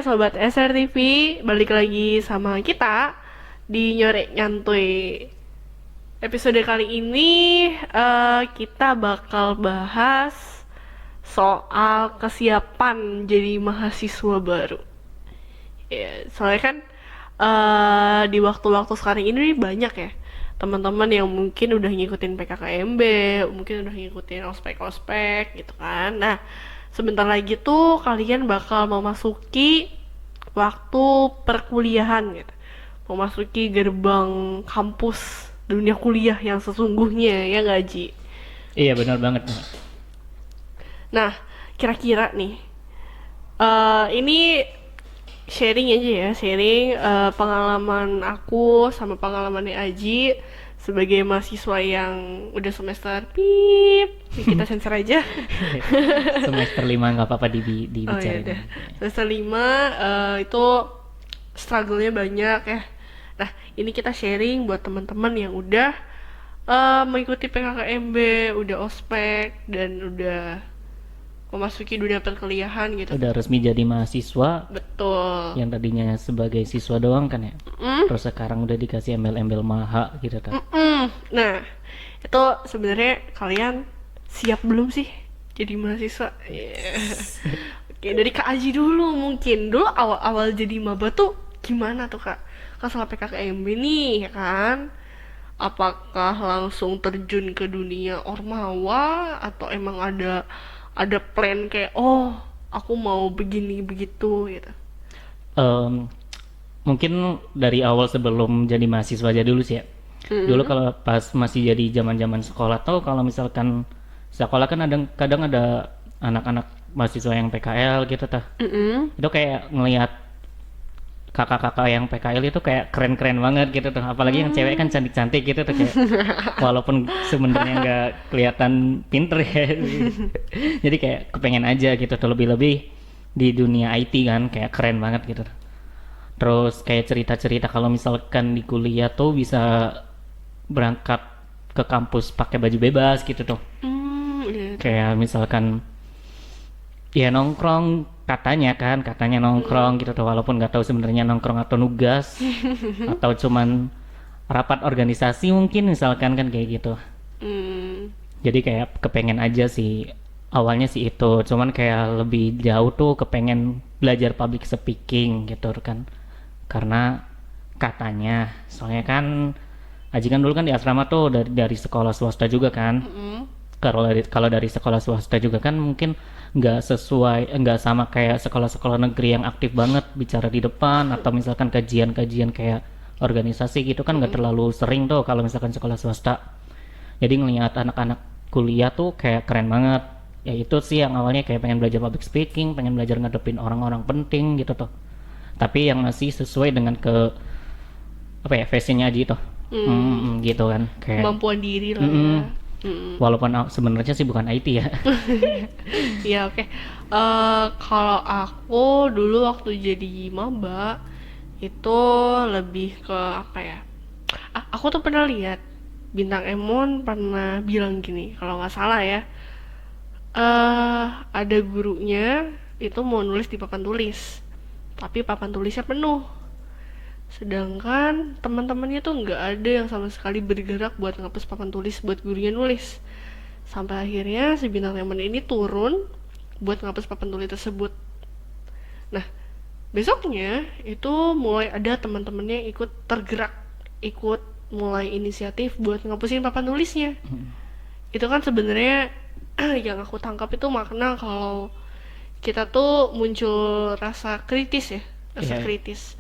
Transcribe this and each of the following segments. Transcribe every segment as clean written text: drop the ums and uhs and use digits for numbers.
Sobat SRTV, balik lagi sama kita di Nyorek Nyantuy. Episode kali ini kita bakal bahas soal kesiapan jadi mahasiswa baru. Ya, soalnya kan di waktu-waktu sekarang ini banyak ya teman-teman yang mungkin udah ngikutin PKKMB, mungkin udah ngikutin ospek-ospek gitu kan. Nah, sebentar lagi tuh kalian bakal memasuki waktu perkuliahan gitu. Memasuki gerbang kampus dunia kuliah yang sesungguhnya, ya nggak Ji? Iya benar banget. Nah, kira-kira nih, ini sharing aja ya, sharing pengalaman aku sama pengalamannya Aji sebagai mahasiswa yang udah semester pip, kita sensor aja. Semester 5 nggak apa-apa Oh ya dibicarain. udah, semester 5 itu struggle-nya banyak ya. Nah, ini kita sharing buat teman-teman yang udah mengikuti PKKMB, udah ospek dan udah memasuki dunia perkuliahan gitu. Udah resmi jadi mahasiswa Betul. yang tadinya sebagai siswa doang kan ya. Mm? Terus sekarang udah dikasih embel-embel maha gitu kan. Nah, itu sebenarnya kalian siap belum sih jadi mahasiswa? Yeah. Oke, dari Kak Aji dulu mungkin. Dulu awal-awal jadi maba tuh gimana tuh Kak? Kan setelah PKKMB nih, ya kan? Apakah langsung terjun ke dunia ormawa atau emang ada plan kayak oh, aku mau begini begitu gitu. Em, Mungkin dari awal sebelum jadi mahasiswa aja dulu sih ya. Dulu Hmm. kalau pas masih jadi zaman-zaman sekolah tuh kalau misalkan sekolah kan kadang ada anak-anak mahasiswa yang PKL gitu tah. Mm-mm. Itu kayak ngelihat kakak-kakak yang PKL itu kayak keren-keren banget gitu tuh, apalagi yang cewek kan cantik-cantik gitu tuh, kayak walaupun sebenarnya nggak kelihatan pinter ya. Jadi kayak kepengen aja gitu tuh, lebih-lebih di dunia IT kan kayak keren banget gitu. Terus kayak cerita-cerita kalau misalkan di kuliah tuh bisa berangkat ke kampus pakai baju bebas gitu tuh, Iya tuh. kayak misalkan ya nongkrong, katanya nongkrong gitu tuh, walaupun nggak tahu sebenarnya nongkrong atau nugas atau cuman rapat organisasi mungkin misalkan kan kayak gitu. Hmm. Jadi kayak kepengen aja sih awalnya sih itu, cuman kayak lebih jauh tuh kepengen belajar public speaking gitu kan, karena katanya soalnya kan Aji kan dulu kan di asrama tuh dari sekolah swasta juga kan. Mm-mm. Kalau dari sekolah swasta juga kan mungkin nggak sama kayak sekolah-sekolah negeri yang aktif banget bicara di depan, atau misalkan kajian-kajian kayak organisasi gitu kan nggak terlalu sering tuh kalau misalkan sekolah swasta. Jadi ngelihat anak-anak kuliah tuh kayak keren banget. Ya itu sih yang awalnya kayak pengen belajar public speaking, pengen belajar ngadepin orang-orang penting gitu tuh. Tapi yang masih sesuai dengan apa ya, fashionnya aja tuh. Gitu kan kayak. Kemampuan diri lah ya. Mm-mm. Walaupun sebenarnya sih bukan IT ya. Iya oke. Kalau aku dulu waktu jadi maba itu lebih ke apa ya? Aku tuh pernah lihat Bintang Emon pernah bilang gini, kalau nggak salah ya. Ada gurunya itu mau nulis di papan tulis, tapi papan tulisnya penuh. Sedangkan teman-temannya tuh nggak ada yang sama sekali bergerak buat ngapus papan tulis buat gurunya nulis. Sampai akhirnya si bintang teman ini turun buat ngapus papan tulis tersebut. Nah, besoknya itu mulai ada teman-temannya yang ikut tergerak, ikut mulai inisiatif buat ngapusin papan tulisnya. Itu kan sebenarnya yang aku tangkap itu makna kalau kita tuh muncul rasa kritis ya, rasa Iya. kritis.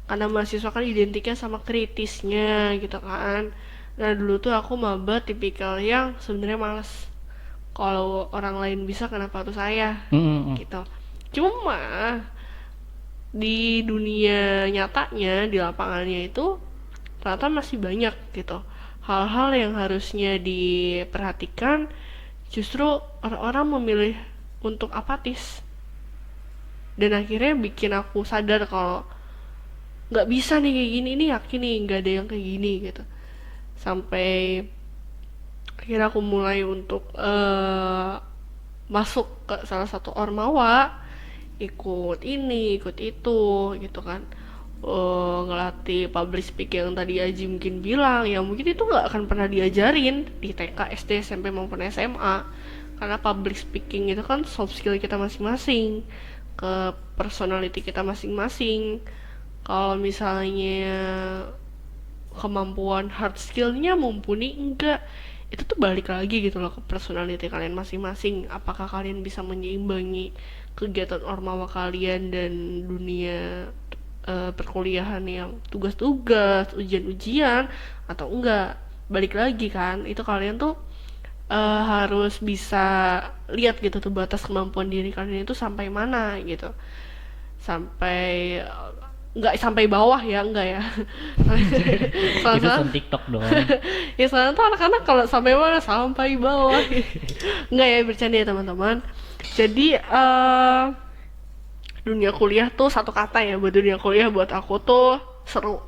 Karena mahasiswa kan identiknya sama kritisnya gitu kan. Nah dulu tuh aku maba tipikal yang sebenarnya males. Kalau orang lain bisa kenapa harus saya Mm-mm. gitu. Cuma di dunia nyatanya di lapangannya itu ternyata masih banyak gitu hal-hal yang harusnya diperhatikan, justru orang-orang memilih untuk apatis. Dan akhirnya bikin aku sadar kalau nggak bisa nih kayak gini, ini yakin nih nggak ada yang kayak gini gitu. Sampai akhirnya aku mulai untuk masuk ke salah satu ormawa ikut ini ikut itu gitu kan. Ngelatih public speaking yang tadi Aji mungkin bilang, ya mungkin itu nggak akan pernah diajarin di TK, SD, SMP maupun SMA, karena public speaking itu kan soft skill kita masing-masing, ke personality kita masing-masing. Kalau misalnya kemampuan hard skillnya mumpuni enggak, itu tuh balik lagi gitu loh ke personality kalian masing-masing, apakah kalian bisa menyeimbangi kegiatan ormawa kalian dan dunia perkuliahan yang tugas-tugas, ujian-ujian atau enggak. Balik lagi kan, itu kalian tuh harus bisa lihat gitu tuh batas kemampuan diri kalian itu sampai mana gitu. Sampai nggak sampai bawah ya, enggak ya. Itu Soalnya sound TikTok dong. ya soalnya tuh anak-anak kalau sampai mana sampai bawah. Enggak ya, bercanda ya teman-teman. Jadi dunia kuliah tuh satu kata ya buat dunia kuliah buat aku tuh seru.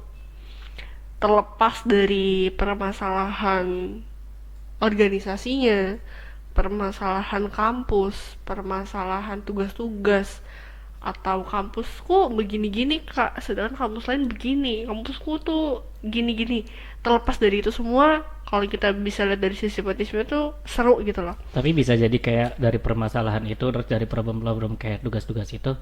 Terlepas dari permasalahan organisasinya, permasalahan kampus, permasalahan tugas-tugas, atau kampusku begini-gini kak, sedangkan kampus lain begini, kampusku tuh gini-gini. Terlepas dari itu semua, kalau kita bisa lihat dari sisi positifnya tuh seru gitu loh. Tapi bisa jadi kayak dari permasalahan itu, terus dari problem-problem kayak tugas-tugas itu,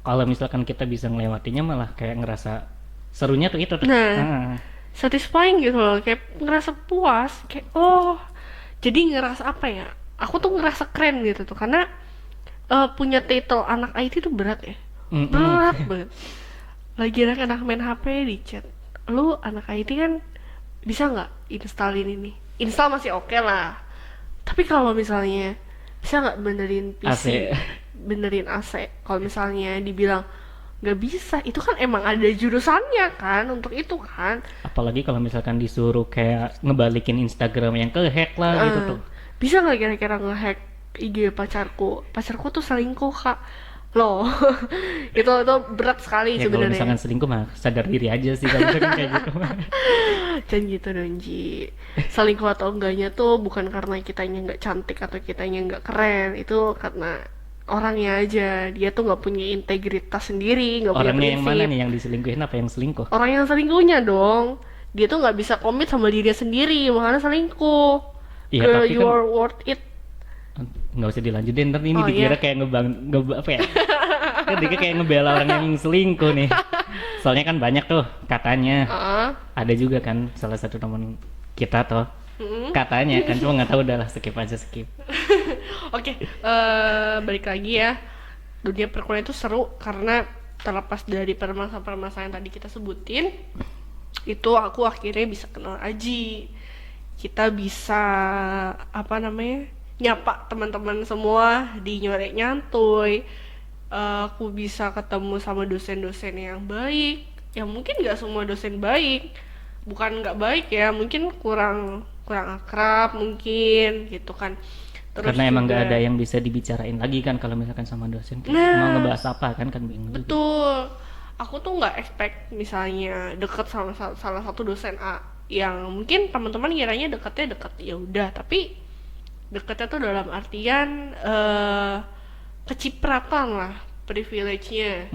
kalau misalkan kita bisa ngelewatinya malah kayak ngerasa serunya tuh itu tuh. Nah, satisfying gitu loh, kayak ngerasa puas, kayak oh, jadi ngerasa apa ya, aku tuh ngerasa keren gitu tuh, karena punya title anak IT tuh berat ya, berat banget. Lagi anak main HP di chat, lu anak IT kan bisa nggak installin ini, install masih oke lah, tapi kalau misalnya bisa nggak benerin PC, AC. benerin AC, kalau misalnya dibilang nggak bisa, itu kan emang ada jurusannya kan untuk itu kan. Apalagi kalau misalkan disuruh kayak ngebalikin Instagram yang kehack lah gitu tuh. Bisa nggak kira-kira ngehack IG pacarku tuh selingkuh kak loh. Itu berat sekali Ya kalau misalkan sebenarnya. selingkuh mah sadar diri aja sih kalau misalkan kayak gitu. Jangan gitu dong Ji, selingkuh atau enggaknya tuh bukan karena kitanya nggak cantik atau kitanya nggak keren, itu karena orangnya aja, dia tuh nggak punya integritas sendiri, nggak punya Orangnya yang mana prinsip. nih yang diselingkuhin apa yang selingkuh? Orang yang selingkuhnya dong, dia tuh nggak bisa komit sama dirinya sendiri, makanya selingkuh. Iya Girl, tapi you kan are worth it. nggak usah dilanjutin, ntar ini Oh dikira iya. kayak apa ya? Kan dikira kayak ngebela orang yang selingkuh nih. Soalnya kan banyak tuh katanya. Heeh. Ada juga kan salah satu teman kita tuh katanya kan, cuma nggak tahu, udahlah skip aja skip. Oke, balik lagi ya. Dunia perkuliahan itu seru karena terlepas dari permasalahan-permasalahan yang tadi kita sebutin, itu aku akhirnya bisa kenal Aji. Kita bisa apa namanya? Nyapa teman-teman semua di Nyorek Nyantuy. Aku bisa ketemu sama dosen-dosen yang baik. Yang mungkin nggak semua dosen baik. Bukan nggak baik ya, mungkin kurang kurang akrab mungkin gitu kan. Terus Karena emang nggak juga- ada yang bisa dibicarain lagi kan kalau misalkan sama dosen kayak Nah. mau ngebahas apa kan bingung juga. Betul. Aku tuh nggak expect misalnya deket sama salah satu dosen A yang mungkin teman-teman kiranya deketnya deket, ya udah, tapi deketnya tuh dalam artian kecipratan lah, privilege-nya.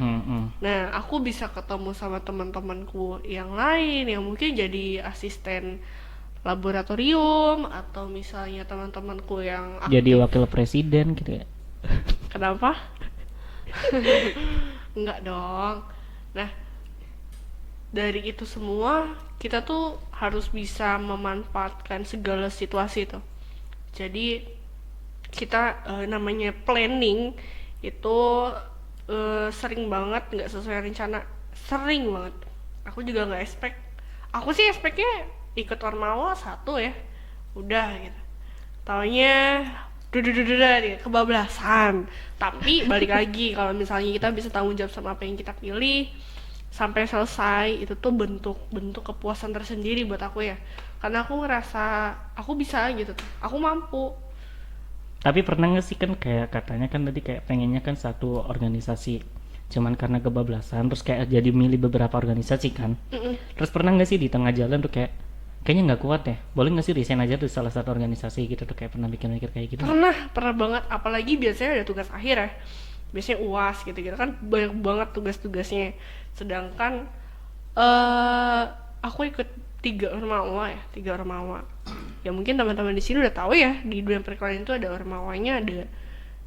Nah, aku bisa ketemu sama teman-temanku yang lain yang mungkin jadi asisten laboratorium, atau misalnya teman-temanku yang Jadi wakil presiden gitu ya. kenapa? Enggak dong. Nah, dari itu semua kita tuh harus bisa memanfaatkan segala situasi tuh. Jadi kita namanya planning itu sering banget nggak sesuai rencana, sering banget. Aku juga nggak expect. Aku sih expectnya ikut Ormawa 1 ya, udah gitu. Taunya kebablasan. Tapi balik lagi, kalau misalnya kita bisa tanggung jawab sama apa yang kita pilih sampai selesai, itu tuh bentuk kepuasan tersendiri buat aku ya. Karena aku ngerasa aku bisa gitu tuh, aku mampu. Tapi pernah nggak sih kan kayak katanya kan tadi kayak pengennya kan satu organisasi, cuman karena kebablasan terus kayak jadi milih beberapa organisasi kan. Terus pernah nggak sih di tengah jalan tuh kayak kayaknya nggak kuat ya, boleh nggak sih resign aja tuh salah satu organisasi gitu tuh, kayak pernah mikir-mikir kayak gitu? Pernah banget, apalagi biasanya ada tugas akhir ya. biasanya UAS gitu-gitu kan banyak banget tugas-tugasnya. Sedangkan aku ikut 3 ormawa ya, 3 ormawa. Ya mungkin teman-teman di sini udah tahu ya, di dunia perkuliahan itu ada ormawanya, ada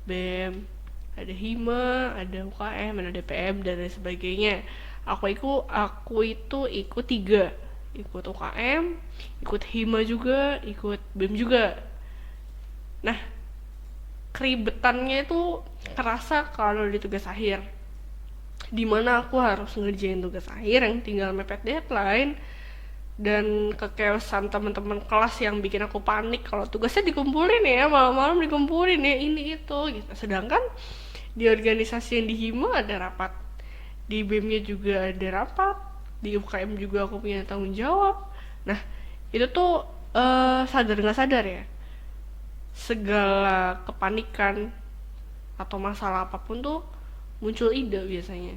BEM, ada HIMA, ada UKM, ada DPM dan lain sebagainya. Aku itu ikut 3, ikut UKM, ikut HIMA juga, ikut BEM juga. Nah, keribetannya itu kerasa kalau di tugas akhir, dimana aku harus ngerjain tugas akhir yang tinggal mepet deadline, dan kekeosan teman-teman kelas yang bikin aku panik kalau tugasnya dikumpulin ya, malam-malam dikumpulin ya ini itu gitu. Sedangkan di organisasi yang di HIMA ada rapat, di BEM-nya juga ada rapat, di UKM juga aku punya tanggung jawab. Nah, itu tuh sadar nggak sadar ya, segala kepanikan atau masalah apapun tuh muncul ide biasanya.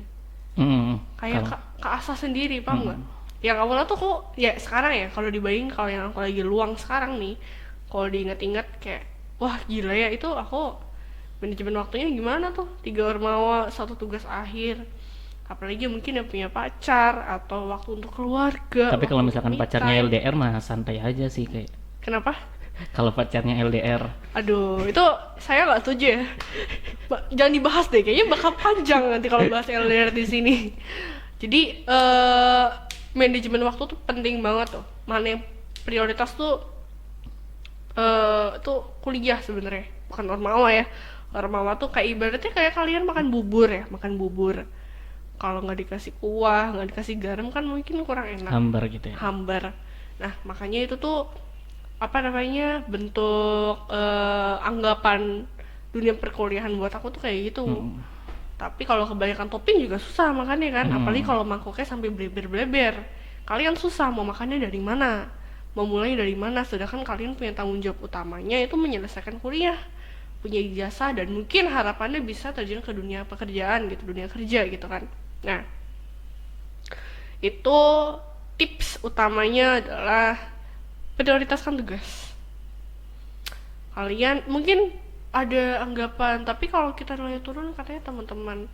Kayak Kalau keasah sendiri, paham nggak? Yang awalnya tuh kok ya sekarang ya, kalau dibayangin, kalau yang aku lagi luang sekarang nih, kalau diingat-ingat kayak wah gila ya, itu aku manajemen waktunya gimana tuh, 3 ormawa, 1 tugas akhir, apalagi mungkin yang punya pacar atau waktu untuk keluarga, tapi kalau waktu untuk misalkan me pacarnya time. LDR mah santai aja sih kayak. Kenapa? Kalau pacarnya LDR, Aduh, itu saya nggak setuju ya. Jangan dibahas deh, kayaknya bakal panjang nanti kalau bahas LDR di sini. Jadi manajemen waktu tuh penting banget tuh. Mana yang prioritas tuh tuh kuliah sebenarnya, bukan ormawa ya. Ormawa tuh kayak ibaratnya kayak kalian makan bubur ya, makan bubur. Kalau nggak dikasih kuah, nggak dikasih garam kan mungkin kurang enak, hambar gitu ya. hambar. Nah, makanya itu tuh apa namanya, bentuk anggapan dunia perkuliahan buat aku tuh kayak gitu. Tapi kalau kebanyakan topping juga susah makannya kan, apalagi kalau mangkoknya sampai bleber-bleber. Kalian susah mau makannya dari mana, mau mulai dari mana, sedangkan kalian punya tanggung jawab utamanya itu menyelesaikan kuliah, punya ijazah, dan mungkin harapannya bisa terjun ke dunia pekerjaan gitu, dunia kerja gitu kan. Nah, itu tips utamanya adalah prioritaskan tugas. Kalian mungkin ada anggapan, tapi kalau kita nilai turun katanya teman-teman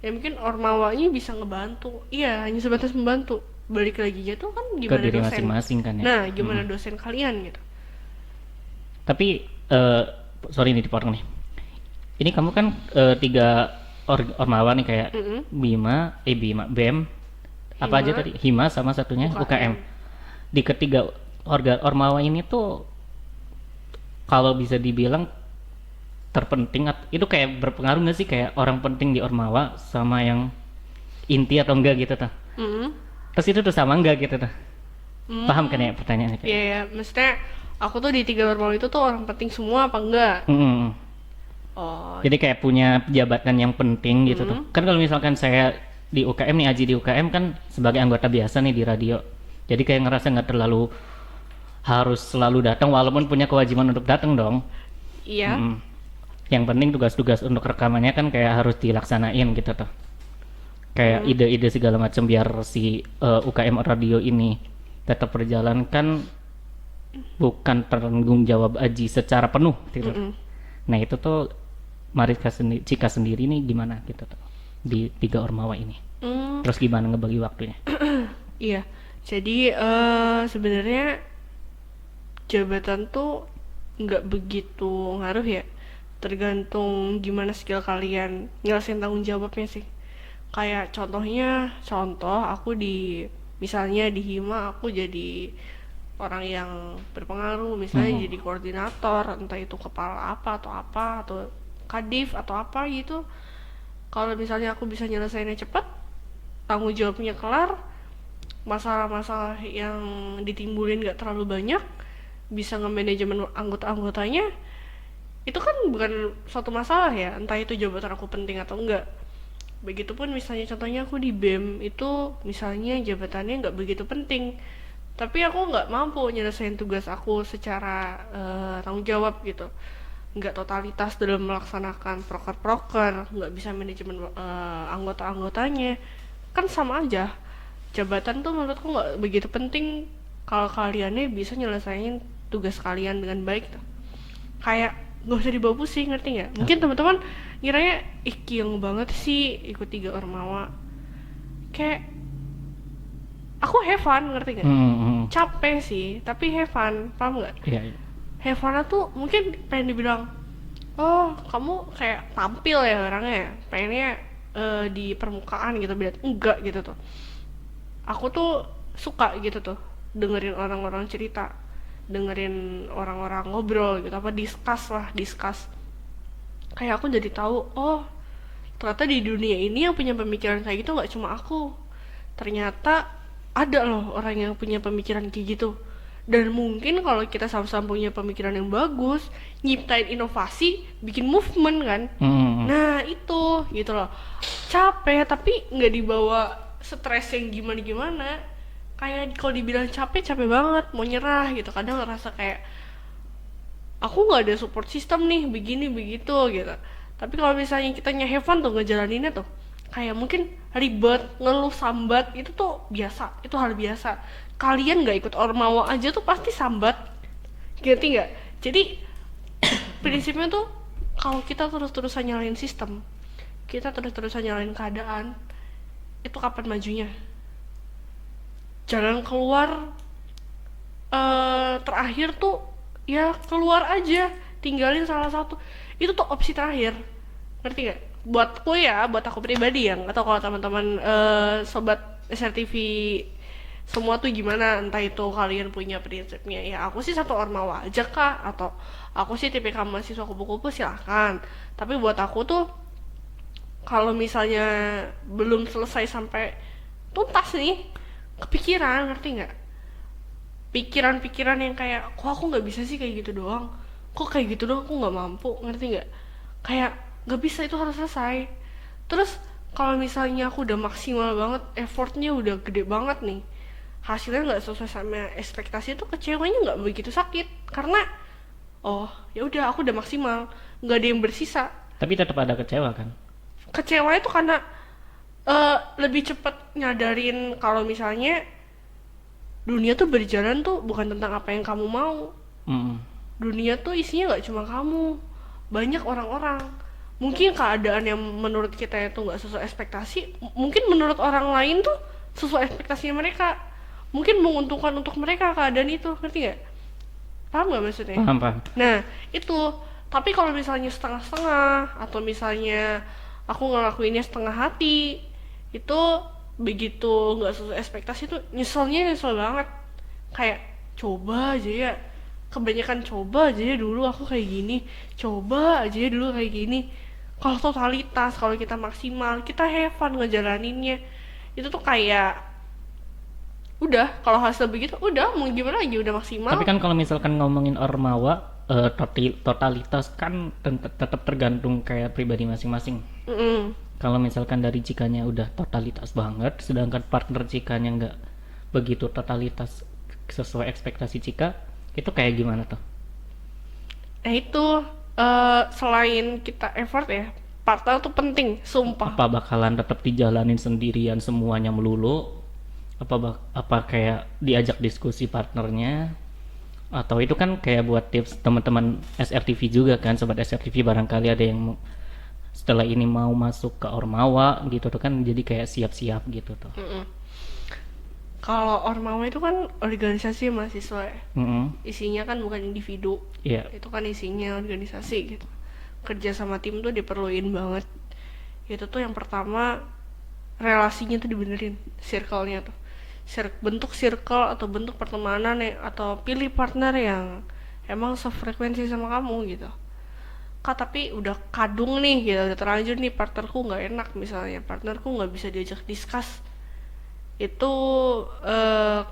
ya mungkin ormawanya bisa ngebantu. Iya, hanya sebatas membantu. Balik lagi tuh kan Ke gimana diri dosen. masing-masing kan ya. Nah, gimana dosen kalian gitu. Tapi sorry nih dipotong nih. Ini kamu kan 3 ormawa nih kayak Bima, BEM, apa aja Hima, tadi? HIMA sama satunya UKM. UKM. Di ketiga ormawa ini tuh kalau bisa dibilang terpenting itu kayak berpengaruh nggak sih, kayak orang penting di ormawa sama yang inti atau enggak gitu tuh? Mm. Terus itu tuh sama enggak gitu tuh? Paham kan ya pertanyaannya kayak? Iya, ya, maksudnya aku tuh di 3 ormawa itu tuh orang penting semua apa enggak? Mm. Oh, Jadi kayak punya jabatan yang penting gitu tuh. Kan kalau misalkan saya di UKM nih, Aji di UKM kan sebagai anggota biasa nih di radio. Jadi kayak ngerasa nggak terlalu harus selalu datang, walaupun punya kewajiban untuk datang dong. iya. Yang penting tugas-tugas untuk rekamannya kan kayak harus dilaksanain gitu tuh. Kayak ide-ide segala macam biar si UKM radio ini tetap berjalan kan bukan tanggung jawab Aji secara penuh gitu. Nah itu tuh Cika sendiri nih gimana gitu tuh di 3 ormawa ini. Terus gimana ngebagi waktunya? Iya. Jadi sebenarnya jabatan tuh nggak begitu ngaruh ya. Tergantung gimana skill kalian nyelesain tanggung jawabnya sih. Kayak contoh aku misalnya di Hima aku jadi orang yang berpengaruh, misalnya jadi koordinator, entah itu kepala apa atau kadif atau apa gitu. Kalau misalnya aku bisa nyelesainnya cepat, tanggung jawabnya kelar, masalah-masalah yang ditimbulin gak terlalu banyak, bisa nge-manajemen anggota-anggotanya, itu kan bukan suatu masalah ya, entah itu jabatan aku penting atau enggak. Begitupun misalnya contohnya aku di BEM itu misalnya jabatannya nggak begitu penting, tapi aku nggak mampu nyelesain tugas aku secara tanggung jawab gitu, nggak totalitas dalam melaksanakan proker-proker, nggak bisa manajemen anggota-anggotanya, kan sama aja. Jabatan tuh menurutku nggak begitu penting kalau kaliannya bisa nyelesain tugas kalian dengan baik tuh. Kayak nggak usah dibawa pusing, ngerti nggak? Mungkin teman-teman ngiranya kieng banget sih ikut 3 Ormawa. Kayak aku have fun, ngerti gak? Capek sih, tapi have fun, paham gak? Iya, iya. Have fun tuh mungkin pengen dibilang, oh kamu kayak tampil ya orangnya ya, pengennya di permukaan gitu, biar enggak gitu tuh. Aku tuh suka gitu tuh dengerin orang-orang cerita, dengerin orang-orang ngobrol gitu, apa discuss. Kayak aku jadi tahu, oh ternyata di dunia ini yang punya pemikiran kayak gitu nggak cuma aku, ternyata ada loh orang yang punya pemikiran kayak gitu. Dan mungkin kalau kita sama-sama punya pemikiran yang bagus, nyiptain inovasi, bikin movement kan. Nah itu gitu loh, capek tapi nggak dibawa stres yang gimana-gimana. Kayak kalau dibilang capek banget, mau nyerah gitu. Kadang ngerasa kayak aku nggak ada support system nih, begini begitu gitu. Tapi kalau misalnya kita have fun tuh ngejalaninnya tuh, kayak mungkin ribet, ngeluh, sambat, itu tuh biasa, itu hal biasa. Kalian nggak ikut Ormawa aja tuh pasti sambat, ngerti nggak? Jadi prinsipnya tuh kalau kita terus-terusan nyalain sistem, kita terus-terusan nyalain keadaan, itu kapan majunya? Jalan keluar terakhir tuh ya keluar aja, tinggalin salah satu. Itu tuh opsi terakhir, ngerti gak? Buatku ya, buat aku pribadi ya, atau kalau teman-teman sobat SRTV semua tuh gimana, entah itu kalian punya prinsipnya ya aku sih satu Ormawa aja kah, atau aku sih tipikal mahasiswa kupu-kupu, silahkan. Tapi buat aku tuh kalau misalnya belum selesai sampai tuntas nih kepikiran, ngerti nggak? Pikiran-pikiran yang kayak kok aku nggak bisa sih kayak gitu doang, kok kayak gitu doang aku nggak mampu, ngerti nggak? Kayak nggak bisa, itu harus selesai. Terus kalau misalnya aku udah maksimal banget, effortnya udah gede banget nih, hasilnya nggak sesuai sama ekspektasi, itu kecewanya nggak begitu sakit, karena oh ya udah aku udah maksimal, nggak ada yang bersisa. Tapi tetap ada kecewa kan? Kecewa itu karena lebih cepat nyadarin kalau misalnya dunia tuh berjalan tuh bukan tentang apa yang kamu mau. Dunia tuh isinya nggak cuma kamu, banyak orang-orang. Mungkin keadaan yang menurut kita itu nggak sesuai ekspektasi, mungkin menurut orang lain tuh sesuai ekspektasinya mereka, mungkin menguntungkan untuk mereka keadaan itu, ngerti nggak? Paham nggak maksudnya? Paham. Nah itu, tapi kalau misalnya setengah-setengah, atau misalnya aku ngelakuinnya setengah hati, itu begitu nggak sesuai ekspektasi tuh nyesel banget. Kayak coba aja ya, kebanyakan coba aja ya dulu aku kayak gini, coba aja ya dulu kayak gini. Kalau totalitas, kalau kita maksimal, kita have fun ngejalaninnya, itu tuh kayak udah, kalau hasil begitu udah mau gimana lagi, udah maksimal. Tapi kan kalau misalkan ngomongin Ormawa, totalitas kan tetap tergantung kayak pribadi masing-masing. Kalau misalkan dari Cikanya udah totalitas banget, sedangkan partner Cikanya nggak begitu totalitas sesuai ekspektasi Cika, itu kayak gimana tuh? Itu selain kita effort ya, partner tuh penting, sumpah. Apa bakalan tetap dijalanin sendirian semuanya melulu? Apa kayak diajak diskusi partnernya? Atau itu kan kayak buat tips teman-teman SRTV juga kan, sobat SRTV, barangkali ada yang setelah ini mau masuk ke Ormawa gitu tuh kan, jadi kayak siap-siap gitu tuh. Kalau Ormawa itu kan organisasi mahasiswa ya. Isinya kan bukan individu. Itu kan isinya organisasi gitu. Kerja sama tim tuh diperluin banget. Itu tuh yang pertama, relasinya tuh dibenerin, circle-nya tuh. Bentuk circle atau bentuk pertemanan ya, atau pilih partner yang emang sefrekuensi sama kamu gitu. Kak tapi udah kadung nih gitu, udah terlanjur nih partnerku nggak enak, misalnya partnerku nggak bisa diajak discuss, itu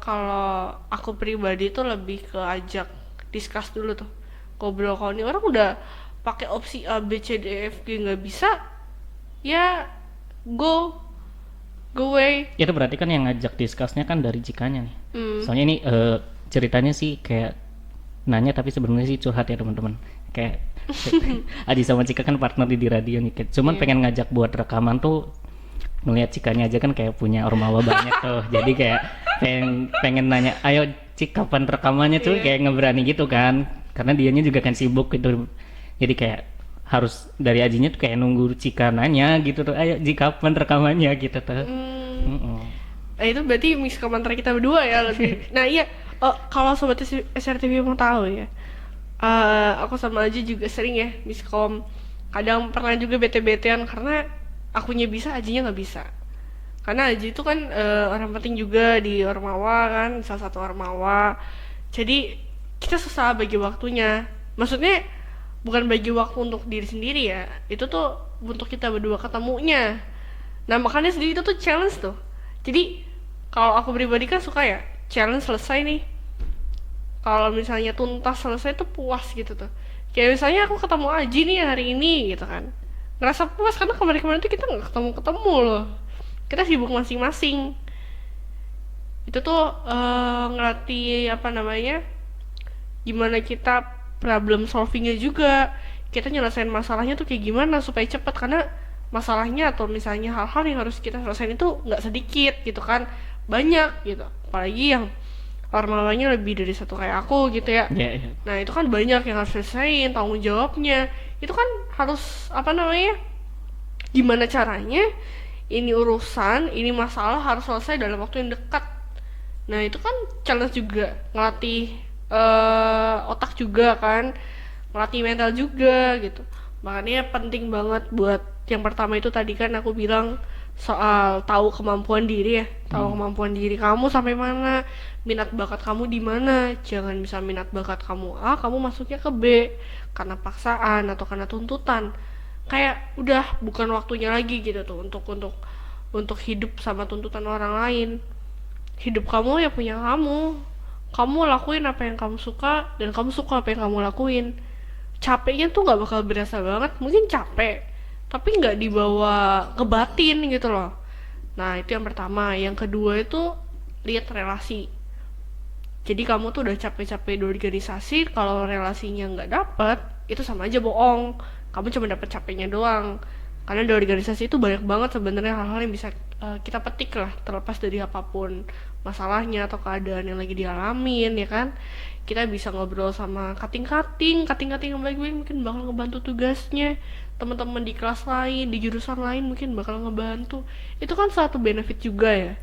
kalau aku pribadi tuh lebih ke ajak discuss dulu tuh, ngobrol. Kalau nih orang udah pakai opsi A B C D E F G nggak bisa, ya go away. Itu berarti kan yang ngajak discussnya kan dari Cikanya nih. Soalnya ini ceritanya sih kayak nanya, tapi sebenarnya sih curhat ya teman-teman. Kayak Adi sama Cika kan partner di radio nih, cuman pengen ngajak buat rekaman tuh, ngeliat Cikanya aja kan kayak punya Ormawa banyak tuh, jadi kayak pengen nanya, ayo Cik kapan rekamannya tuh, kayak ngeberani gitu kan, karena dianya juga kan sibuk gitu, jadi kayak harus dari Ajinya tuh kayak nunggu Cika nanya gitu tuh, ayo Ji kapan rekamannya gitu tuh. Mm-mm. Nah, itu berarti miskom antara kita berdua ya lebih. Nah iya, kalau sobat SRTV mau tahu ya, aku sama Aji juga sering ya miskom. Kadang pernah juga bete-betean karena akunya bisa, Ajinya nggak bisa. Karena Aji itu kan orang penting juga di Ormawa kan, salah satu Ormawa. Jadi kita susah bagi waktunya. Maksudnya bukan bagi waktu untuk diri sendiri ya. Itu tuh untuk kita berdua ketemunya. Nah makanya sendiri itu tuh challenge tuh. Jadi kalau aku pribadi kan suka ya challenge selesai nih. Kalau misalnya tuntas selesai tuh puas gitu tuh. Kayak misalnya aku ketemu Aji nih hari ini gitu kan. Ngerasa puas karena kemarin-kemarin tuh kita nggak ketemu-ketemu loh. Kita sibuk masing-masing. Itu tuh ngelatih apa namanya, gimana kita problem solvingnya juga, kita nyelesain masalahnya tuh kayak gimana supaya cepet, karena masalahnya atau misalnya hal-hal yang harus kita selesaiin itu nggak sedikit gitu kan, banyak gitu, apalagi yang normalnya lebih dari satu kayak aku gitu ya. Ya, ya. Nah itu kan banyak yang harus selesaiin, tanggung jawabnya itu kan harus apa namanya, gimana caranya ini urusan, ini masalah harus selesai dalam waktu yang dekat. Nah itu kan challenge juga, ngelatih otak juga kan, ngelatih mental juga gitu. Makanya penting banget buat yang pertama itu tadi kan aku bilang soal tahu kemampuan diri ya, tahu kemampuan diri kamu sampai mana, minat bakat kamu di mana. Jangan bisa minat bakat kamu A, kamu masuknya ke B karena paksaan atau karena tuntutan. Kayak udah bukan waktunya lagi gitu tuh untuk hidup sama tuntutan orang lain. Hidup kamu ya punya kamu lakuin apa yang kamu suka dan kamu suka apa yang kamu lakuin. Capeknya tuh nggak bakal berasa banget, mungkin capek tapi nggak dibawa ke batin gitu loh. Nah itu yang pertama. Yang kedua itu lihat relasi. Jadi kamu tuh udah capek-capek di organisasi, kalau relasinya nggak dapet itu sama aja bohong, kamu cuma dapet capeknya doang. Karena di organisasi itu banyak banget sebenarnya hal-hal yang bisa kita petik lah, terlepas dari apapun masalahnya atau keadaan yang lagi dialamin ya kan. Kita bisa ngobrol sama kating-kating yang baik-baik, mungkin bakal ngebantu tugasnya. Teman-teman di kelas lain, di jurusan lain mungkin bakal ngebantu. Itu kan satu benefit juga ya.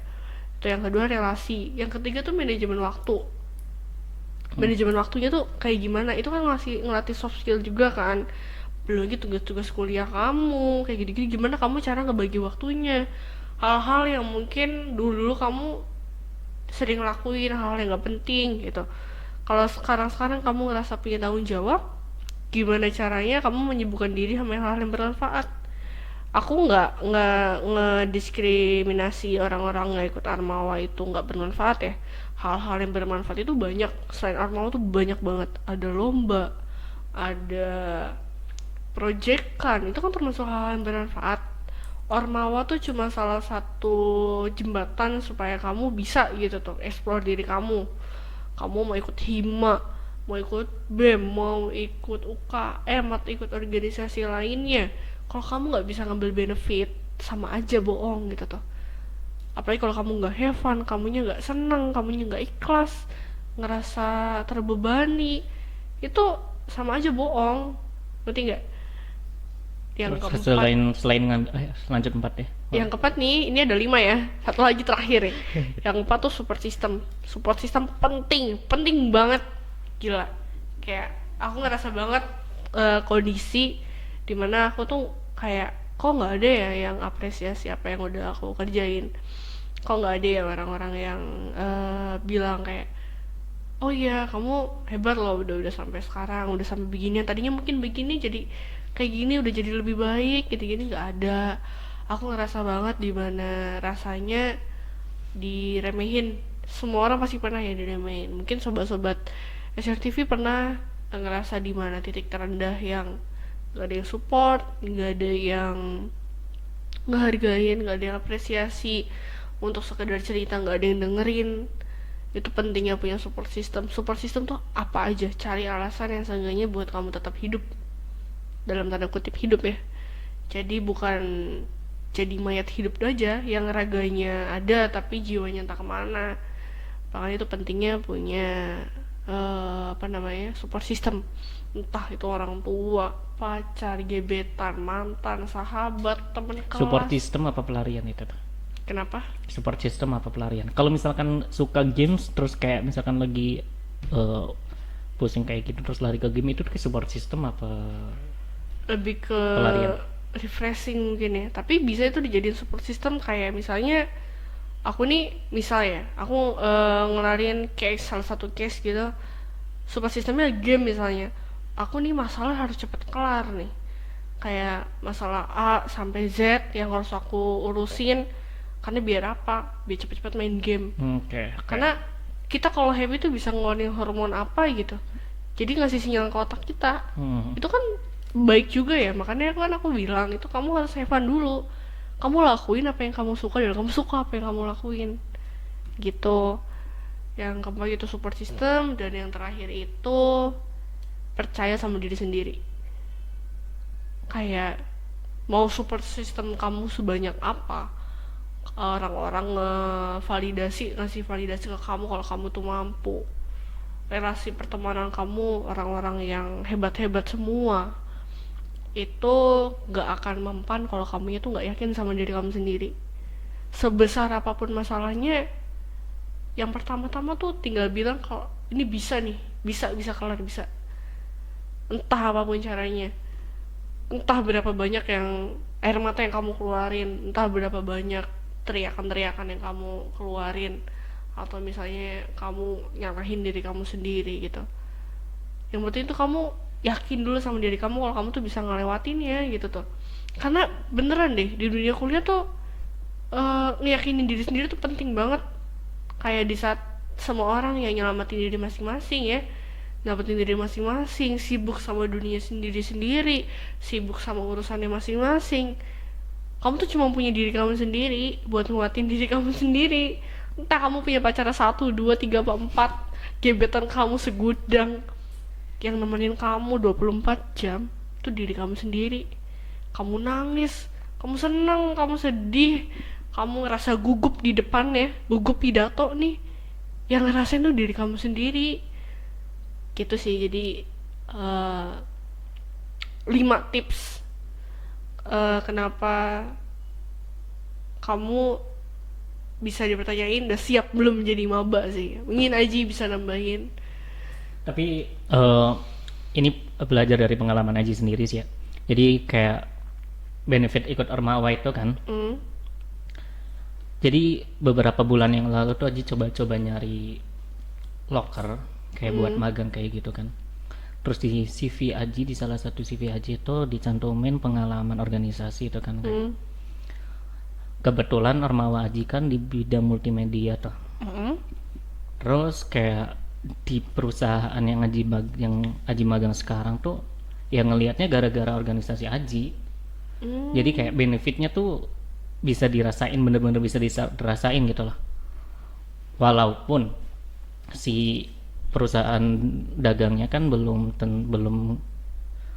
Itu yang kedua relasi. Yang ketiga tuh manajemen waktu. Manajemen waktunya tuh kayak gimana, itu kan ngelatih soft skill juga kan. Belum lagi tugas-tugas kuliah kamu kayak gini-gini, gimana kamu cara ngebagi waktunya. Hal-hal yang mungkin dulu kamu sering lakuin, hal-hal yang gak penting gitu, kalau sekarang kamu ngerasa punya tanggung jawab, gimana caranya kamu menyibukkan diri sama hal-hal yang bermanfaat. Aku nggak ngediskriminasi orang-orang nggak ikut Armawa itu nggak bermanfaat ya. Hal-hal yang bermanfaat itu banyak, selain Armawa tuh banyak banget. Ada lomba, ada proyekan, itu kan termasuk hal yang bermanfaat. Ormawa tuh cuma salah satu jembatan supaya kamu bisa gitu tuh explore diri kamu. Kamu mau ikut hima, mau ikut BEM, mau ikut UKM atau ikut organisasi lainnya, kalau kamu nggak bisa ngambil benefit, sama aja bohong gitu tuh. Apalagi kalau kamu nggak have fun, kamunya nggak seneng, kamunya nggak ikhlas, ngerasa terbebani, itu sama aja bohong. Ngerti nggak? Yang Terus keempat, selain ngambil, lanjut 4 deh. yang keempat nih, ini ada 5 ya, satu lagi terakhir ya. Yang keempat tuh support system penting banget, gila. Kayak aku ngerasa banget kondisi dimana aku tuh kayak kok nggak ada ya yang apresiasi apa yang udah aku kerjain, kok nggak ada ya orang-orang yang bilang kayak, oh iya kamu hebat loh, udah sampai sekarang, udah sampai begini, tadinya mungkin begini jadi kayak gini, udah jadi lebih baik gitu gini, nggak ada. Aku ngerasa banget dimana rasanya diremehin. Semua orang pasti pernah ya diremehin, mungkin sobat-sobat SRTV pernah ngerasa dimana titik terendah yang gak ada yang support, gak ada yang ngehargain, gak ada yang apresiasi, untuk sekedar cerita gak ada yang dengerin. Itu pentingnya punya support system. Support system tuh apa aja, cari alasan yang seenggaknya buat kamu tetap hidup, dalam tanda kutip hidup ya. Jadi bukan jadi mayat hidup aja yang raganya ada tapi jiwanya entah kemana. Makanya itu pentingnya punya apa namanya, support system, entah itu orang tua, pacar, gebetan, mantan, sahabat, temen Support kelas. system apa pelarian itu tuh? Kenapa? Support system apa pelarian? Kalau misalkan suka games terus kayak misalkan lagi eh, pusing kayak gitu terus lari ke game itu kayak support system apa Lebih ke pelarian? refreshing mungkin ya, tapi bisa itu dijadiin support system. Kayak misalnya aku nih, misal ya, aku ngelarin case, salah satu case gitu, support systemnya game misalnya, aku nih masalah harus cepet kelar nih, kayak masalah A sampai Z yang harus aku urusin. Karena biar apa? Biar cepet-cepet main game. Oke, oke. Karena kita kalau happy tuh bisa ngeluarin hormon apa gitu, jadi ngasih sinyal ke otak kita. Hmm. Itu kan baik juga ya, makanya kan aku bilang itu kamu harus have fun dulu. Kamu lakuin apa yang kamu suka dan kamu suka apa yang kamu lakuin gitu. Yang keempat itu support system, dan yang terakhir itu percaya sama diri sendiri. Kayak mau support system kamu sebanyak apa, orang-orang ngevalidasi, ngasih validasi ke kamu kalau kamu tuh mampu, relasi pertemanan kamu orang-orang yang hebat-hebat semua, itu gak akan mempan kalau kamunya tuh gak yakin sama diri kamu sendiri. Sebesar apapun masalahnya, yang pertama-tama tuh tinggal bilang kalau ini bisa nih, bisa kelar, bisa. Entah apapun caranya, entah berapa banyak yang air mata yang kamu keluarin, entah berapa banyak teriakan-teriakan yang kamu keluarin, atau misalnya kamu nyalahin diri kamu sendiri gitu. Yang penting tuh kamu yakin dulu sama diri kamu kalau kamu tuh bisa ngelewatinnya gitu tuh. Karena beneran deh, di dunia kuliah tuh ngeyakinin diri sendiri tuh penting banget. Kayak di saat semua orang yang nyelamatin diri masing-masing ya, dapetin diri masing-masing, sibuk sama dunia sendiri-sendiri, sibuk sama urusannya masing-masing. Kamu tuh cuma punya diri kamu sendiri buat nguatin diri kamu sendiri. Entah kamu punya pacar 1, 2, 3, 4, gebetan kamu segudang, yang nemenin kamu 24 jam, itu diri kamu sendiri. Kamu nangis, kamu senang, kamu sedih, kamu ngerasa gugup di depannya, gugup pidato nih, yang ngerasain tuh diri kamu sendiri. Gitu sih. Jadi 5 tips kenapa kamu bisa dipertanyain udah siap belum jadi maba sih. Mungkin Aji bisa nambahin. Tapi ini belajar dari pengalaman Aji sendiri sih ya. Jadi kayak benefit ikut Ormawa itu kan. Hmm. Jadi beberapa bulan yang lalu tuh Aji coba-coba nyari loker kayak buat magang kayak gitu kan. Terus di CV Aji, di salah satu CV Aji itu dicantumin pengalaman organisasi itu kan. Hmm. Kebetulan Ormawa Aji kan di bidang multimedia tuh. Hmm. Terus kayak di perusahaan yang Aji magang sekarang tuh yang ngelihatnya gara-gara organisasi Aji. Hmm. Jadi kayak benefitnya tuh bisa dirasain, bener-bener bisa dirasain gitu loh. Walaupun si perusahaan dagangnya kan belum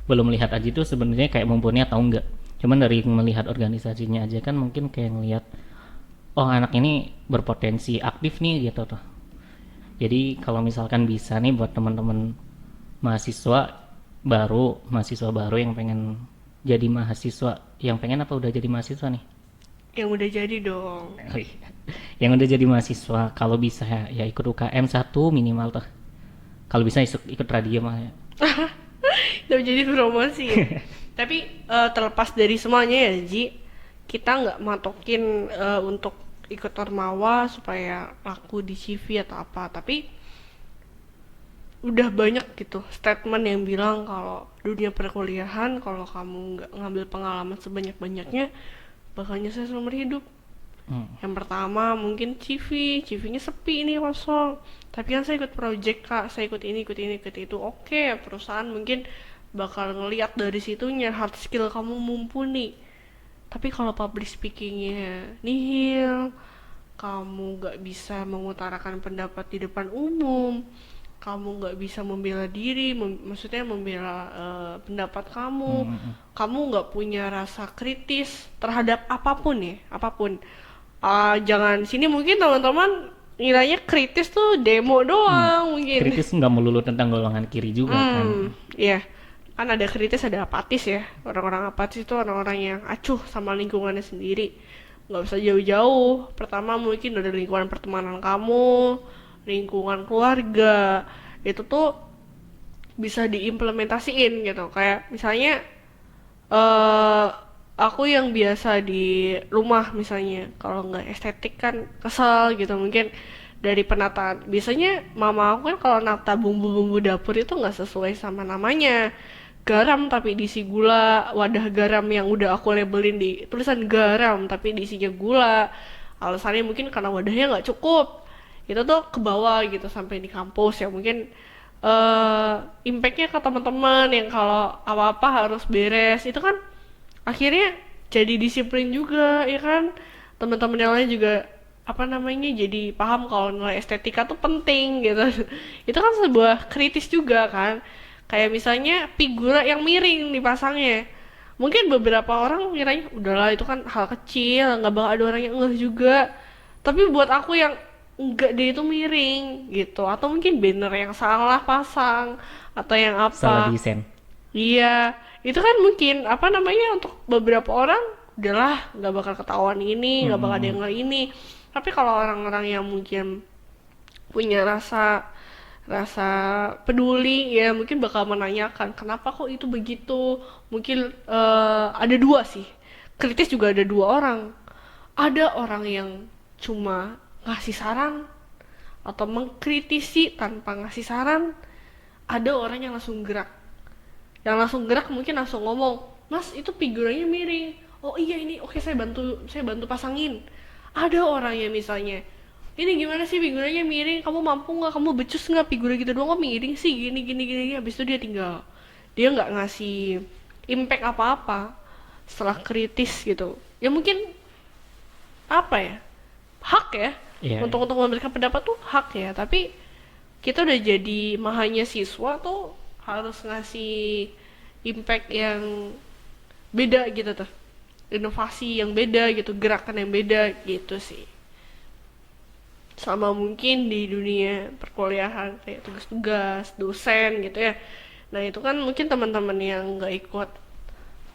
lihat Aji tuh sebenarnya kayak mumpuni atau enggak. Cuman dari melihat organisasinya aja kan mungkin kayak ngelihat, oh anak ini berpotensi aktif nih gitu tuh. Jadi kalau misalkan bisa nih buat teman-teman mahasiswa baru yang pengen jadi mahasiswa, yang pengen apa udah jadi mahasiswa nih? Yang udah jadi dong. Yang udah jadi mahasiswa kalau bisa ya ikut UKM 1 minimal tuh. Kalau bisa ikut radio mah ya. Udah jadi promosi ya. Tapi terlepas dari semuanya ya Ji, kita nggak matokin untuk ikut Ormawa supaya laku di CV atau apa. Tapi udah banyak gitu statement yang bilang kalau dunia perkuliahan, kalau kamu nggak ngambil pengalaman sebanyak-banyaknya, bakal nyesel seumur hidup. Yang pertama mungkin CV-nya sepi nih, kosong. Tapi kan saya ikut project kak, saya ikut ini, ikut itu. Oke, perusahaan mungkin bakal ngeliat dari situnya hard skill kamu mumpuni. Tapi kalau public speakingnya nihil, kamu gak bisa mengutarakan pendapat di depan umum, kamu gak bisa membela diri, maksudnya membela pendapat kamu gak punya rasa kritis terhadap apapun ya, apapun. Jangan sini mungkin teman-teman ngiranya kritis tuh demo doang mungkin. Kritis nggak melulu tentang golongan kiri juga kan. Iya. Kan ada kritis, ada apatis ya. Orang-orang apatis itu orang-orang yang acuh sama lingkungannya sendiri. Nggak bisa jauh-jauh. Pertama mungkin dari lingkungan pertemanan kamu, lingkungan keluarga. Itu tuh bisa diimplementasiin gitu. Kayak misalnya eh aku yang biasa di rumah misalnya, kalau nggak estetik kan kesel gitu, mungkin dari penataan. Biasanya mama aku kan kalau nata bumbu-bumbu dapur itu nggak sesuai sama namanya. Garam tapi diisi gula, wadah garam yang udah aku labelin di tulisan garam tapi diisinya gula. Alasannya mungkin karena wadahnya nggak cukup. Itu tuh ke bawah gitu sampai di kampus ya, mungkin impactnya ke teman-teman yang kalau apa-apa harus beres itu kan akhirnya jadi disiplin juga ya kan. Teman-teman yang lain juga apa namanya jadi paham kalau nilai estetika tuh penting gitu. Itu kan sebuah kritis juga kan. Kayak misalnya figura yang miring dipasangnya, mungkin beberapa orang ngiranya udahlah itu kan hal kecil, nggak bakal ada orang yang ngeh juga. Tapi buat aku yang enggak, dia itu miring gitu, atau mungkin banner yang salah pasang atau yang Salah apa. desain. Iya, itu kan mungkin apa namanya untuk beberapa orang udahlah nggak bakal ketahuan ini, nggak bakal ada yang ngeh ini. Tapi kalau orang-orang yang mungkin punya rasa rasa peduli ya mungkin bakal menanyakan kenapa kok itu begitu. Mungkin ada dua sih, kritis juga ada dua orang. Ada orang yang cuma ngasih saran atau mengkritisi tanpa ngasih saran. Ada orang yang langsung gerak, mungkin langsung ngomong, mas itu figuranya miring, oh iya ini oke, saya bantu pasangin. Ada orang yang misalnya, ini gimana sih figuranya miring, kamu mampu nggak, kamu becus nggak, figura gitu doang kok miring sih, gini gini gini. Habis itu dia tinggal, dia nggak ngasih impact apa-apa setelah kritis gitu ya. Mungkin apa ya, hak ya, Iya, untuk memberikan pendapat tuh hak ya. Tapi kita udah jadi mahanya siswa tuh harus ngasih impact yang beda gitu tuh, inovasi yang beda gitu, gerakan yang beda gitu sih. Sama mungkin di dunia perkuliahan kayak tugas-tugas dosen gitu ya. Nah itu kan mungkin teman-teman yang nggak ikut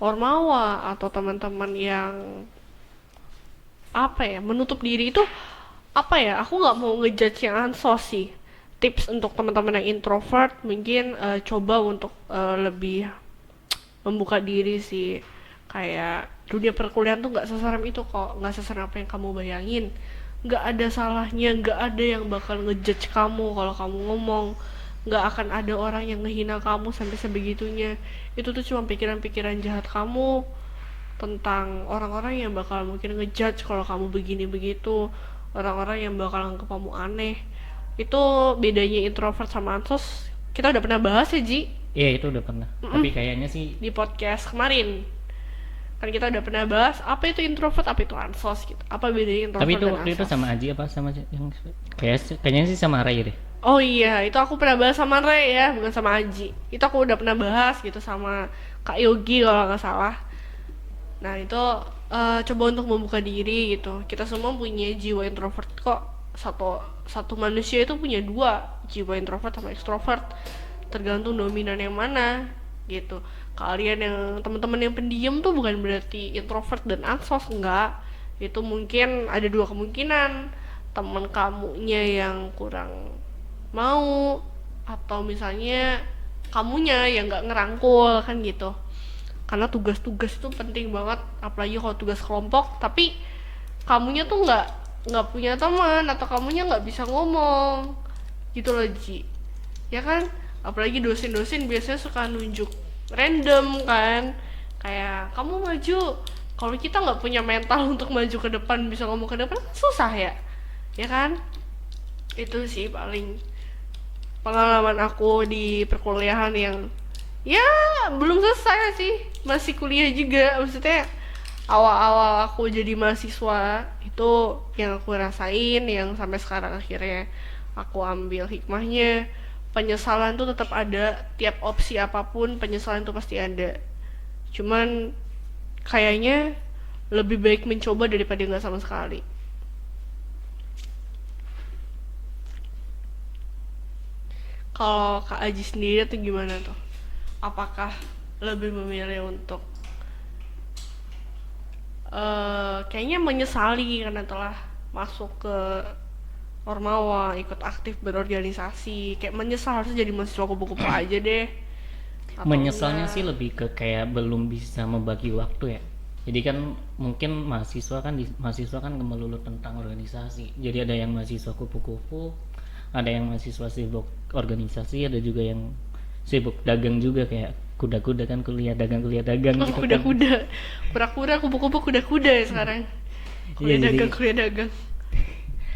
ormawa atau teman-teman yang apa ya menutup diri itu, apa ya, aku nggak mau ngejudge yang ansos sih. Tips untuk teman-teman yang introvert mungkin coba untuk lebih membuka diri sih. Kayak dunia perkuliahan tuh nggak seseram itu kok, nggak seseram apa yang kamu bayangin. Nggak ada salahnya, nggak ada yang bakal ngejudge kamu kalau kamu ngomong. Nggak akan ada orang yang ngehina kamu sampai sebegitunya. Itu tuh cuma pikiran-pikiran jahat kamu tentang orang-orang yang bakal mungkin ngejudge kalau kamu begini begitu, orang-orang yang bakal anggap kamu aneh. Itu bedanya introvert sama ansos. Kita udah pernah bahas ya Ji, iya itu udah pernah. Tapi kayaknya sih, di podcast kemarin kan kita udah pernah bahas apa itu introvert, apa itu ansos gitu, apa bedanya introvert tapi itu dan waktu itu ansos. sama Aji apa sama yang kayaknya sih sama Ray deh. Oh iya, itu aku pernah bahas sama Ray ya, bukan sama Aji. Itu aku udah pernah bahas gitu sama Kak Yogi kalau nggak salah. Nah itu coba untuk membuka diri gitu. Kita semua punya jiwa introvert kok. Satu satu manusia itu punya dua, jiwa introvert sama ekstrovert. Tergantung dominan yang mana gitu. Kalian yang teman-teman yang pendiam tuh bukan berarti introvert dan ansos, enggak. Itu mungkin ada dua kemungkinan. Teman kamunya yang kurang mau, atau misalnya kamunya yang nggak ngerangkul kan gitu. Karena tugas-tugas itu penting banget, apalagi kalau tugas kelompok. Tapi kamunya tuh nggak punya teman, atau kamunya nggak bisa ngomong gitu loh Ji, ya kan. Apalagi dosen-dosen biasanya suka nunjuk random kan, kayak kamu maju. Kalau kita nggak punya mental untuk maju ke depan, bisa ngomong ke depan kan susah ya, ya kan. Itu sih paling pengalaman aku di perkuliahan yang ya belum selesai sih, masih kuliah juga. Maksudnya awal-awal aku jadi mahasiswa itu yang aku rasain, yang sampai sekarang akhirnya aku ambil hikmahnya. Penyesalan tuh tetap ada, tiap opsi apapun penyesalan tuh pasti ada. Cuman kayaknya lebih baik mencoba daripada nggak sama sekali. Kalau Kak Aji sendiri tuh gimana tuh? Apakah lebih memilih untuk kayaknya menyesali karena telah masuk ke Ormawa, ikut aktif berorganisasi, kayak menyesal harus jadi mahasiswa kupu-kupu aja deh, atau Menyesalnya sih enggak? lebih ke kayak belum bisa membagi waktu ya. Jadi kan mungkin mahasiswa kan nggak melulu tentang organisasi. Jadi ada yang mahasiswa kupu-kupu, ada yang mahasiswa sibuk organisasi, ada juga yang sibuk dagang juga kayak kuda-kuda kan kuliah dagang Oh, gitu kan. kuda-kuda, kura-kura, kupu-kupu, kuda-kuda ya sekarang. Iya jadi Kuliah dagang.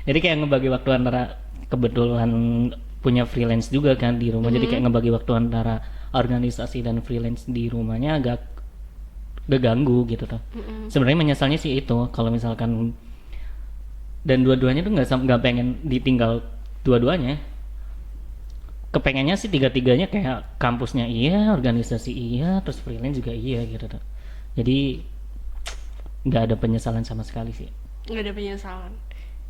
kayak ngebagi waktu antara kebetulan punya freelance juga kan di rumah. Jadi kayak ngebagi waktu antara organisasi dan freelance di rumahnya agak ganggu gitu tuh. Sebenarnya menyesalnya sih itu kalau misalkan dan dua-duanya tuh nggak pengen ditinggal dua-duanya. Kepengennya sih tiga-tiganya kayak kampusnya iya, organisasi iya, terus freelance juga iya gitu tuh. Jadi nggak ada penyesalan sama sekali sih. Nggak ada penyesalan.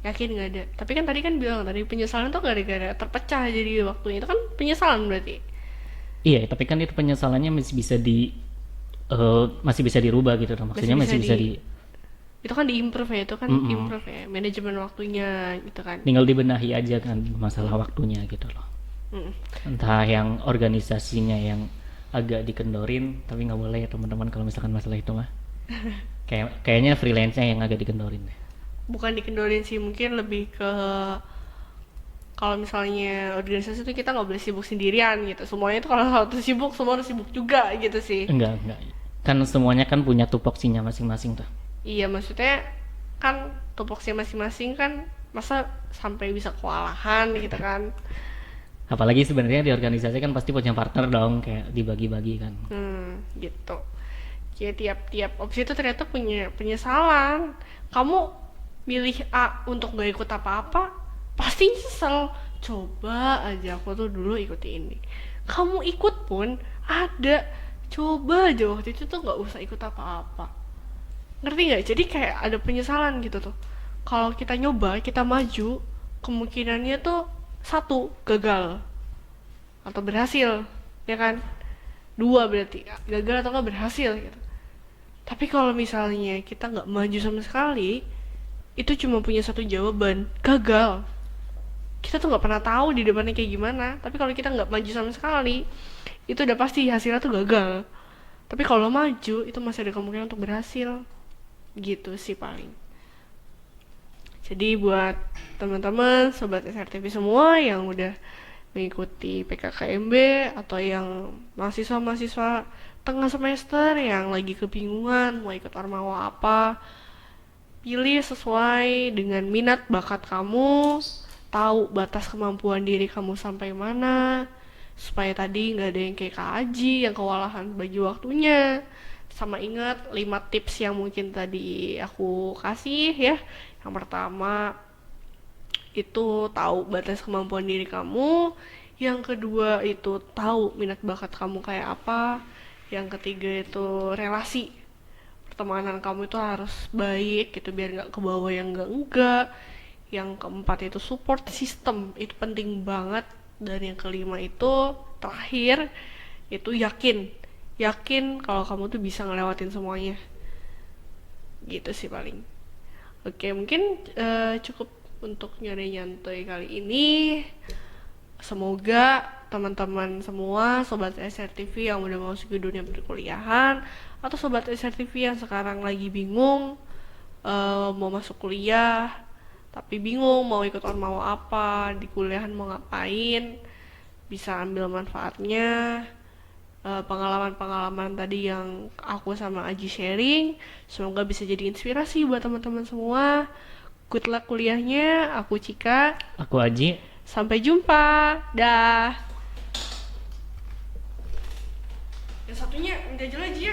Yakin nggak ada. Tapi kan tadi kan bilang tadi penyesalan tuh gara-gara terpecah jadi waktunya itu kan penyesalan berarti. Iya, tapi kan itu penyesalannya masih bisa dirubah gitu tuh. Masih Maksudnya bisa masih bisa di di itu kan diimprove ya, itu kan Mm-mm. improve ya, manajemen waktunya gitu kan. tinggal dibenahi aja kan masalah waktunya gitu loh. Mm. Entah yang organisasinya yang agak dikendorin, tapi nggak boleh ya teman-teman kalau misalkan masalah itu mah. Kayaknya freelance-nya yang agak dikendorin deh. Bukan dikendolin sih, mungkin lebih ke kalau misalnya organisasi itu kita nggak boleh sibuk sendirian gitu, semuanya itu kalau satu sibuk semua harus sibuk juga gitu sih. Enggak. Kan semuanya kan punya tupoksinya masing-masing tuh. Iya, maksudnya kan tupoksinya masing-masing kan, masa sampai bisa kewalahan gitu kan. Apalagi sebenarnya di organisasi kan pasti punya partner dong, kayak dibagi-bagi kan. Gitu. Jadi tiap-tiap opsi itu ternyata punya penyesalan. Kamu milih A untuk gak ikut apa-apa, pasti nyesel. Coba aja aku tuh dulu ikut ini. Kamu ikut pun ada. Coba aja waktu itu tuh gak usah ikut apa-apa. Ngerti gak? Jadi kayak ada penyesalan gitu tuh. Kalau kita nyoba, kita maju, kemungkinannya tuh satu, gagal atau berhasil, ya kan? Dua berarti, gagal atau nggak berhasil gitu. Tapi kalau misalnya kita nggak maju sama sekali, itu cuma punya satu jawaban, gagal. Kita tuh nggak pernah tahu di depannya kayak gimana. Tapi kalau kita nggak maju sama sekali, itu udah pasti hasilnya tuh gagal. Tapi kalau maju, itu masih ada kemungkinan untuk berhasil. Gitu sih paling. Jadi buat teman-teman, sobat SRTV semua yang udah mengikuti PKKMB atau yang mahasiswa-mahasiswa tengah semester yang lagi kebingungan mau ikut Ormawa apa, pilih sesuai dengan minat bakat kamu, tahu batas kemampuan diri kamu sampai mana, supaya tadi nggak ada yang kayak Kak Aji yang kewalahan bagi waktunya. Sama ingat 5 tips yang mungkin tadi aku kasih ya. Yang pertama itu tahu batas kemampuan diri kamu, yang kedua itu tahu minat bakat kamu kayak apa, yang ketiga itu relasi pertemanan kamu itu harus baik gitu biar nggak kebawa yang enggak, yang keempat itu support system itu penting banget, dan yang kelima itu terakhir itu yakin yakin kalau kamu tuh bisa ngelewatin semuanya. Gitu sih paling. Oke, mungkin cukup untuk nyari nyantai kali ini. Semoga teman-teman semua, sobat SRTV yang udah masuk ke dunia perkuliahan, atau sobat SRTV yang sekarang lagi bingung mau masuk kuliah, tapi bingung mau ikut ormawa apa, di kuliahan mau ngapain, bisa ambil manfaatnya. Pengalaman-pengalaman tadi yang aku sama Aji sharing, semoga bisa jadi inspirasi buat teman-teman semua. Good luck kuliahnya. Aku Cika. Aku Aji. Sampai jumpa. Dah. Yang satunya udah jelas Aji ya.